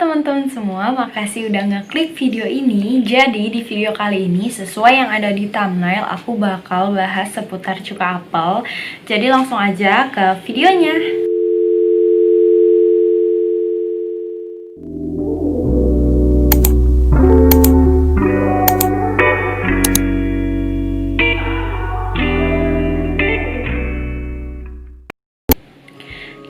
teman-teman semua, makasih udah ngeklik video ini. Jadi di video kali ini sesuai yang ada di thumbnail, aku bakal bahas seputar cuka apel. Jadi langsung aja ke videonya.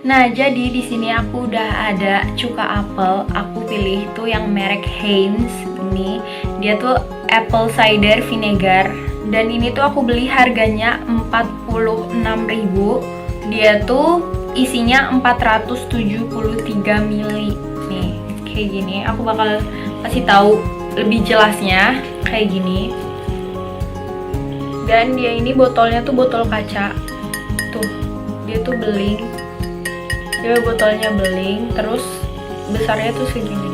Nah, jadi di sini aku udah ada cuka apel. Aku pilih tuh yang merek Heinz. Ini dia tuh apple cider vinegar. Dan ini tuh aku beli harganya 46.000. Dia tuh isinya 473 ml. Nih, kayak gini. Aku bakal kasih tahu lebih jelasnya kayak gini. Dan dia ini botolnya tuh botol kaca. Tuh, dia tuh beling. Dia botolnya beling, terus besarnya tuh segini,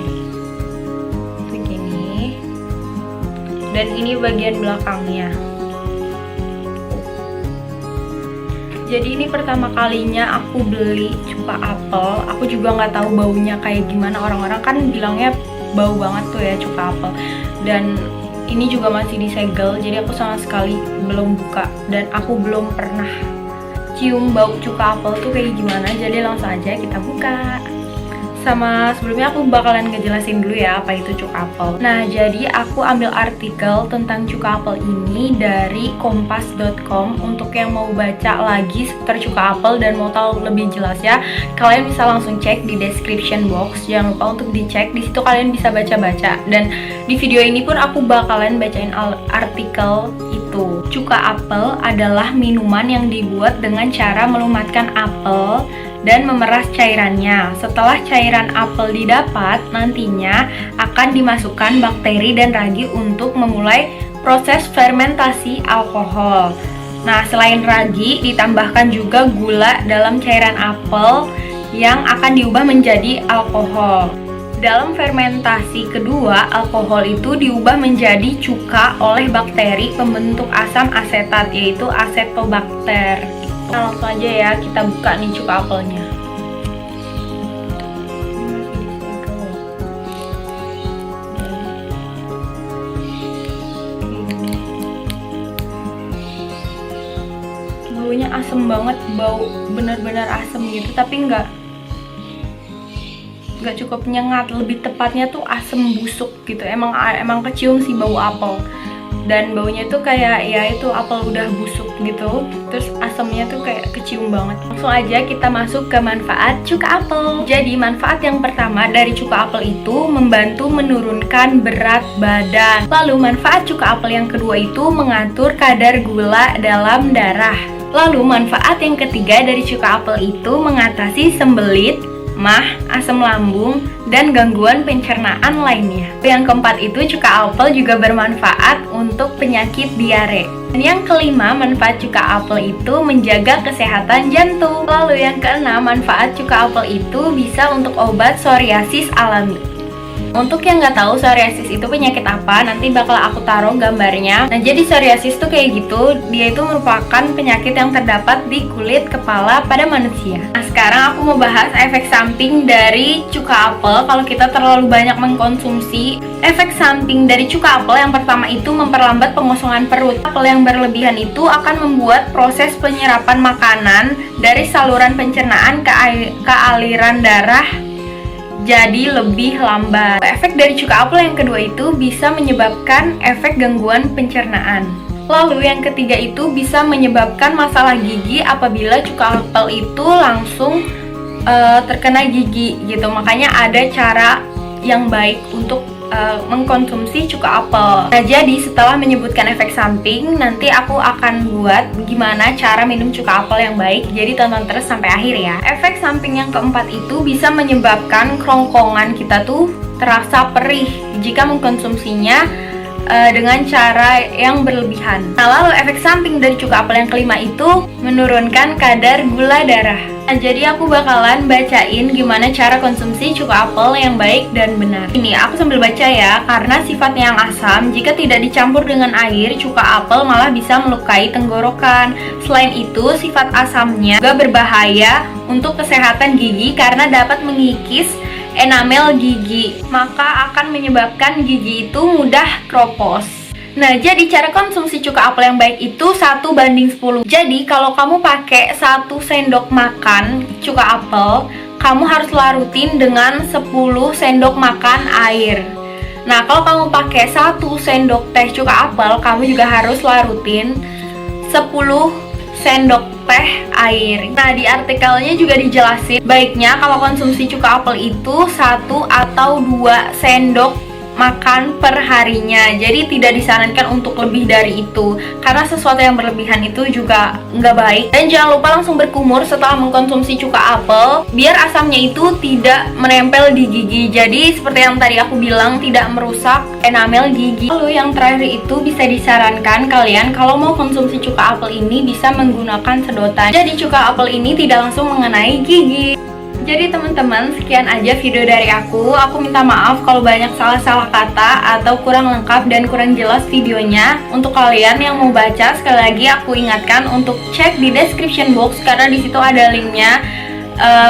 dan ini bagian belakangnya. Jadi ini pertama kalinya aku beli cuka apel. Aku juga nggak tahu baunya kayak gimana. Orang-orang kan bilangnya bau banget tuh ya cuka apel. Dan ini juga masih disegel, jadi aku sama sekali belum buka dan aku belum pernah cium bau cuka apel tuh kayak gimana. Jadi langsung aja kita buka. Sama sebelumnya aku bakalan ngejelasin dulu ya apa itu cuka apel. Nah, jadi aku ambil artikel tentang cuka apel ini dari kompas.com. Untuk yang mau baca lagi seputar cuka apel dan mau tahu lebih jelas ya, kalian bisa langsung cek di description box. Jangan lupa untuk dicek, di situ kalian bisa baca-baca. Dan di video ini pun aku bakalan bacain artikel itu. Cuka apel adalah minuman yang dibuat dengan cara melumatkan apel dan memeras cairannya. Setelah cairan apel didapat, nantinya akan dimasukkan bakteri dan ragi untuk memulai proses fermentasi alkohol. Nah, selain ragi, ditambahkan juga gula dalam cairan apel yang akan diubah menjadi alkohol. Dalam fermentasi kedua, alkohol itu diubah menjadi cuka oleh bakteri pembentuk asam asetat, yaitu acetobacter. Nah, langsung aja ya kita buka nih cuka apelnya. Baunya asem banget, bau bener-bener asem gitu, tapi nggak cukup nyengat, lebih tepatnya tuh asem busuk gitu. Emang kecium sih bau apel. Dan baunya tuh kayak ya itu apel udah busuk gitu. Terus asamnya tuh kayak kecium banget. Langsung aja kita masuk ke manfaat cuka apel. Jadi manfaat yang pertama dari cuka apel itu membantu menurunkan berat badan. Lalu manfaat cuka apel yang kedua itu mengatur kadar gula dalam darah. Lalu manfaat yang ketiga dari cuka apel itu mengatasi sembelit, mah, asam lambung, dan gangguan pencernaan lainnya. Yang keempat itu cuka apel juga bermanfaat untuk penyakit diare. Dan yang kelima, manfaat cuka apel itu menjaga kesehatan jantung. Lalu yang keenam, manfaat cuka apel itu bisa untuk obat psoriasis alami. Untuk yang nggak tahu psoriasis itu penyakit apa, nanti bakal aku taruh gambarnya. Nah, jadi psoriasis tuh kayak gitu, dia itu merupakan penyakit yang terdapat di kulit kepala pada manusia. Nah, sekarang aku mau bahas efek samping dari cuka apel kalau kita terlalu banyak mengkonsumsi. Efek samping dari cuka apel yang pertama itu memperlambat pengosongan perut. Apel yang berlebihan itu akan membuat proses penyerapan makanan dari saluran pencernaan ke aliran darah jadi lebih lambat. Efek dari cuka apel yang kedua itu bisa menyebabkan efek gangguan pencernaan. Lalu yang ketiga itu bisa menyebabkan masalah gigi apabila cuka apel itu langsung terkena gigi gitu. Makanya ada cara yang baik untuk mengkonsumsi cuka apel. Nah, jadi setelah menyebutkan efek samping, nanti aku akan buat gimana cara minum cuka apel yang baik. Jadi tonton terus sampai akhir ya. Efek samping yang keempat itu bisa menyebabkan kerongkongan kita tuh terasa perih jika mengkonsumsinya dengan cara yang berlebihan. Nah, lalu efek samping dari cuka apel yang kelima itu menurunkan kadar gula darah. Nah, jadi aku bakalan bacain gimana cara konsumsi cuka apel yang baik dan benar. Ini aku sambil baca ya, karena sifatnya yang asam, jika tidak dicampur dengan air, cuka apel malah bisa melukai tenggorokan. Selain itu, sifat asamnya juga berbahaya untuk kesehatan gigi karena dapat mengikis enamel gigi, maka akan menyebabkan gigi itu mudah kropos. Nah, jadi cara konsumsi cuka apel yang baik itu 1:10. Jadi, kalau kamu pakai 1 sendok makan cuka apel, kamu harus larutin dengan 10 sendok makan air. Nah, kalau kamu pakai 1 sendok teh cuka apel, kamu juga harus larutin 10 sendok teh air. Nah, di artikelnya juga dijelasin, baiknya kalau konsumsi cuka apel itu 1 atau 2 sendok makan per harinya. Jadi tidak disarankan untuk lebih dari itu, karena sesuatu yang berlebihan itu juga nggak baik. Dan jangan lupa langsung berkumur setelah mengkonsumsi cuka apel, biar asamnya itu tidak menempel di gigi. Jadi seperti yang tadi aku bilang, tidak merusak enamel gigi. Lalu yang terakhir itu bisa disarankan kalian kalau mau konsumsi cuka apel ini bisa menggunakan sedotan. Jadi cuka apel ini tidak langsung mengenai gigi. Jadi teman-teman, sekian aja video dari aku. Aku minta maaf kalau banyak salah-salah kata atau kurang lengkap dan kurang jelas videonya. Untuk kalian yang mau baca, sekali lagi aku ingatkan untuk cek di description box, karena di situ ada linknya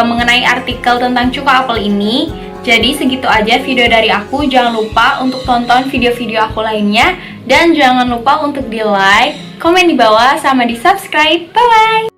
mengenai artikel tentang cuka apel ini. Jadi segitu aja video dari aku. Jangan lupa untuk tonton video-video aku lainnya, dan jangan lupa untuk di like, komen di bawah, sama di subscribe. Bye bye.